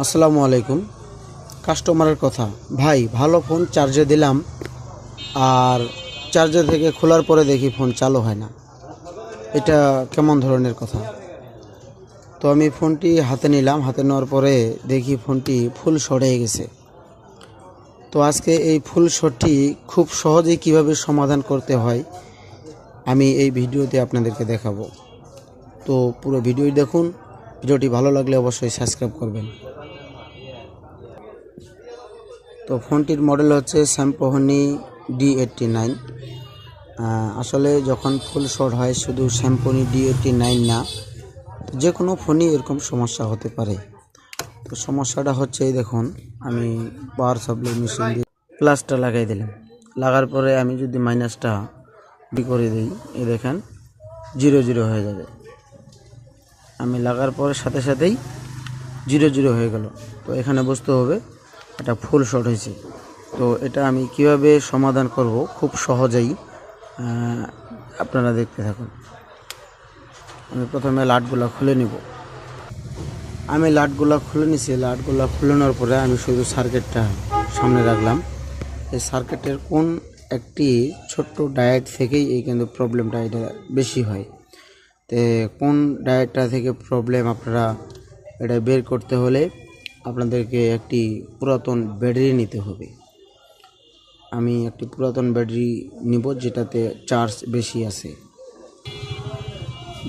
আসসালামু আলাইকুম। কাস্টমারের কথা, ভাই ভালো ফোন চার্জে দিলাম আর চার্জার থেকে খোলার পরে দেখি ফোন চালু হয় না। এটা কেমন ধরনের কথা? তো আমি ফোনটি হাতে নিলাম, হাতে নেওয়ার পরে দেখি ফোনটি ফুল শর্ট হয়ে গেছে। তো আজকে এই ফুল শর্টটি খুব সহজেই কিভাবে সমাধান করতে হয় আমি এই ভিডিওতে আপনাদেরকে দেখাবো। তো পুরো ভিডিওটি দেখুন। ভিডিওটি ভালো লাগলে অবশ্যই সাবস্ক্রাইব করবেন। তো ফোনটির মডেল হচ্ছে স্যামসং D89। আসলে যখন ফুল শর্ট হয় শুধু স্যামসং D89 না, যে কোনো ফোনই এরকম সমস্যা হতে পারে। তো সমস্যাটা হচ্ছে এই দেখুন, আমি পাওয়ার সাপ্লাই মেশিন দিয়ে প্লাসটা লাগাই দিলাম। লাগার পরে আমি যদি মাইনাসটা করে দিই, এই দেখেন 0 হয়ে যাবে। আমি লাগার পরে সাথে সাথেই 0 হয়ে গেল। তো এখানে বুঝতে হবে এটা ফুল শর্ট হয়েছে। তো এটা আমি কিভাবে সমাধান করব খুব সহজেই আপনারা দেখতে থাকুন। আমি প্রথমে লাটগুলো খুলে নিব। আমি লাটগুলো খুলে নিছি। লাটগুলো খুলে নেওয়ার পরে আমি শুধু সার্কিটটা সামনে রাখলাম। এই সার্কিটের কোন একটি ছোট্ট ডায়েট থেকেই এই কিন্তু প্রবলেমটা এটা বেশি হয়। তো কোন ডায়েটটা থেকে প্রবলেম আপনারা এটা বের করতে হলে আপনাদেরকে একটি পুরাতন ব্যাটারি নিতে হবে। আমি একটি পুরাতন ব্যাটারি নিব যেটাতে চার্জ বেশি আছে।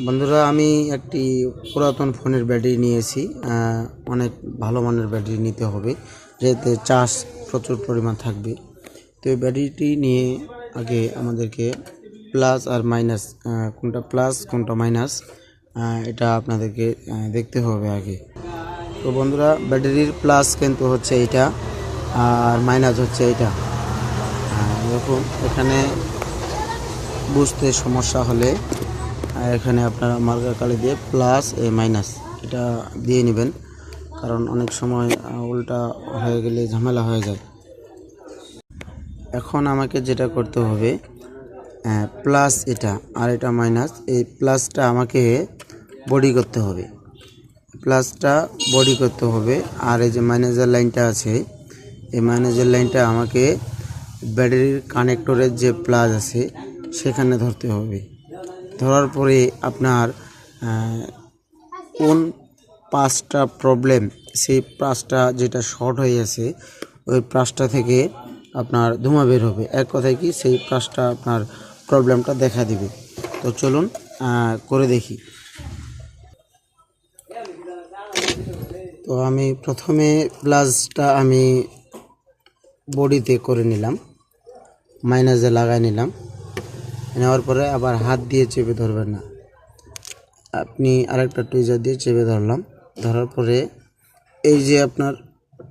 বন্ধুরা, আমি একটি পুরাতন ফোনের ব্যাটারি নিয়েছি। অনেক ভালো মানের ব্যাটারি নিতে হবে, যেতে চার্জ প্রচুর পরিমাণ থাকবে। তো এই ব্যাটারিটি নিয়ে আগে আমাদেরকে প্লাস আর মাইনাস, কোনটা প্লাস কোনটা মাইনাস, এটা আপনাদেরকে দেখতে হবে আগে। তো বন্ধুরা, ব্যাটারির প্লাস কিন্তু হচ্ছে এইটা আর মাইনাস হচ্ছে এইটা। দেখুন, এখানে বুঝতে সমস্যা হলে এখানে আপনারা মার্কার কালি দিয়ে প্লাস এ মাইনাস এটা দিয়ে নেবেন, কারণ অনেক সময় উল্টা হয়ে গেলে ঝামেলা হয়ে যায়। এখন আমাকে যেটা করতে হবে, প্লাস এটা আর এটা মাইনাস, এই প্লাসটা আমাকে বডি করতে হবে। প্লাসটা বডি করতে হবে আর এই যে মাইনাসের লাইনটা আছে, এই মাইনাসের লাইনটা আমাকে ব্যাটারির কানেক্টরের যে প্লাস আছে সেখানে ধরতে হবে। ধরার পরে আপনার কোন পাঁচটা প্রবলেম, সেই পাঁচটা যেটা শর্ট হয়ে আছে ওই পাঁচটা থেকে আপনার ধোঁয়া বের হবে। এক কথায় কি, সেই পাঁচটা আপনার প্রবলেমটা দেখা দিবে। তো চলুন করে দেখি। তো আমি প্রথমে প্লাসটা আমি বডিতে করে নিলাম, মাইনাসে লাগাই নিলাম। নেওয়ার পরে আবার হাত দিয়ে চেপে ধরবেন না, আপনি আরেকটা টুইজার দিয়ে চেপে ধরলাম। ধরার পরে এই যে আপনার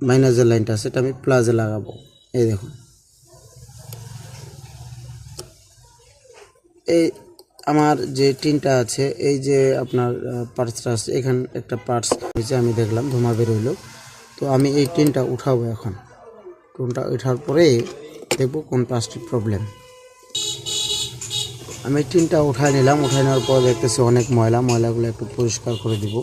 মাইনাসের লাইনটা সেটা আমি প্লাসে লাগাবো। এই দেখুন, এই আমার যে টিনটা আছে, এই যে আপনার পার্টসটা আছে, এখানে একটা পার্টস হয়েছে আমি দেখলাম ধোঁয়া বের হইল। তো আমি এই টিনটা উঠাবো। এখন টিনটা ওঠার পরে দেখবো কোন পাঁচটি প্রবলেম। আমি টিনটা উঠায় নিলাম। উঠায় নেওয়ার পর দেখতেছি অনেক ময়লাগুলো একটু পরিষ্কার করে দিব।